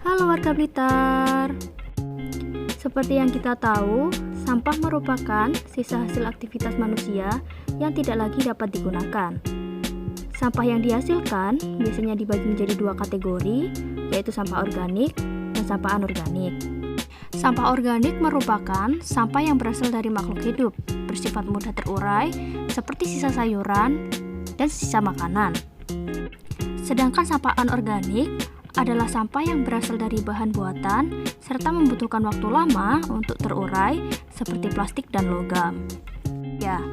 Halo warga Blitar. Seperti yang kita tahu, sampah merupakan sisa hasil aktivitas manusia yang tidak lagi dapat digunakan. Sampah yang dihasilkan biasanya dibagi menjadi dua kategori, yaitu sampah organik dan sampah anorganik. Sampah organik merupakan sampah yang berasal dari makhluk hidup, bersifat mudah terurai, seperti sisa sayuran dan sisa makanan. Sedangkan sampah anorganik adalah sampah yang berasal dari bahan buatan serta membutuhkan waktu lama untuk terurai seperti plastik dan logam. Ya,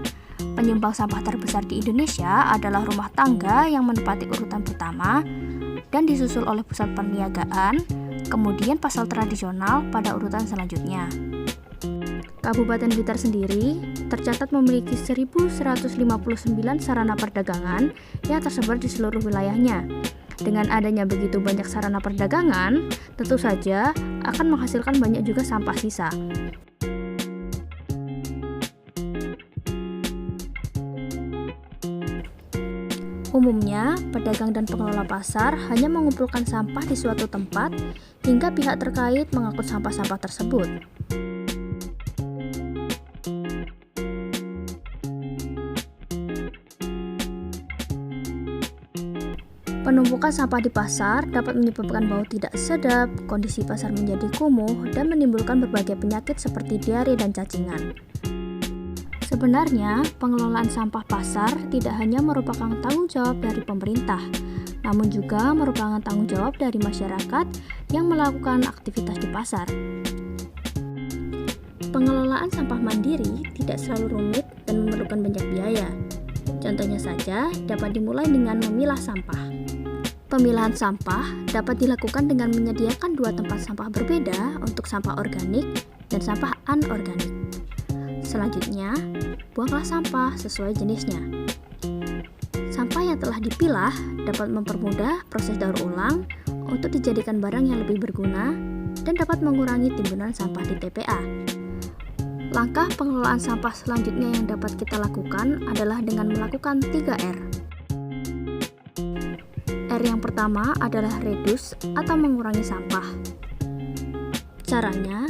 penyumbang sampah terbesar di Indonesia adalah rumah tangga yang menempati urutan pertama dan disusul oleh pusat perniagaan, kemudian pasar tradisional pada urutan selanjutnya. Kabupaten Blitar sendiri tercatat memiliki 1.159 sarana perdagangan yang tersebar di seluruh wilayahnya. Dengan adanya begitu banyak sarana perdagangan, tentu saja akan menghasilkan banyak juga sampah sisa. Umumnya, pedagang dan pengelola pasar hanya mengumpulkan sampah di suatu tempat hingga pihak terkait mengangkut sampah-sampah tersebut. Penumpukan sampah di pasar dapat menyebabkan bau tidak sedap, kondisi pasar menjadi kumuh, dan menimbulkan berbagai penyakit seperti diare dan cacingan. Sebenarnya, pengelolaan sampah pasar tidak hanya merupakan tanggung jawab dari pemerintah, namun juga merupakan tanggung jawab dari masyarakat yang melakukan aktivitas di pasar. Pengelolaan sampah mandiri tidak selalu rumit dan memerlukan banyak biaya. Contohnya saja dapat dimulai dengan memilah sampah. Pemilahan sampah dapat dilakukan dengan menyediakan dua tempat sampah berbeda untuk sampah organik dan sampah anorganik. Selanjutnya, buanglah sampah sesuai jenisnya. Sampah yang telah dipilah dapat mempermudah proses daur ulang untuk dijadikan barang yang lebih berguna dan dapat mengurangi timbunan sampah di TPA. Langkah pengelolaan sampah selanjutnya yang dapat kita lakukan adalah dengan melakukan 3R. R yang pertama adalah reduce atau mengurangi sampah. Caranya,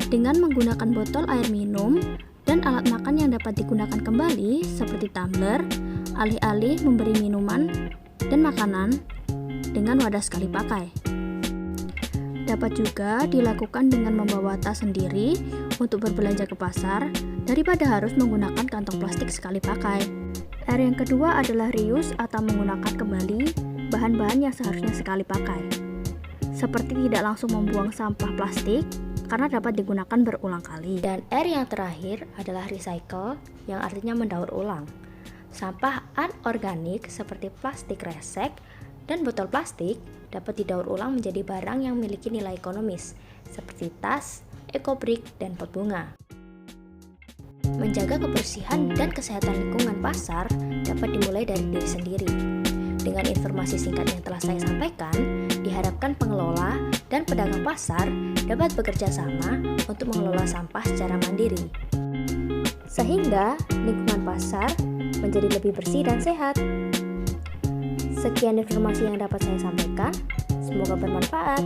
dengan menggunakan botol air minum dan alat makan yang dapat digunakan kembali seperti tumbler, alih-alih memberi minuman dan makanan dengan wadah sekali pakai. Dapat juga dilakukan dengan membawa tas sendiri untuk berbelanja ke pasar daripada harus menggunakan kantong plastik sekali pakai. R yang kedua adalah reuse atau menggunakan kembali bahan-bahan yang seharusnya sekali pakai. Seperti tidak langsung membuang sampah plastik karena dapat digunakan berulang kali. Dan R yang terakhir adalah recycle yang artinya mendaur ulang. Sampah anorganik seperti plastik resek dan botol plastik dapat didaur ulang menjadi barang yang memiliki nilai ekonomis seperti tas, ekobrik, dan pot bunga. Menjaga kebersihan dan kesehatan lingkungan pasar dapat dimulai dari diri sendiri. Dengan informasi singkat yang telah saya sampaikan, diharapkan pengelola dan pedagang pasar dapat bekerja sama untuk mengelola sampah secara mandiri, sehingga lingkungan pasar menjadi lebih bersih dan sehat. Sekian informasi yang dapat saya sampaikan, semoga bermanfaat.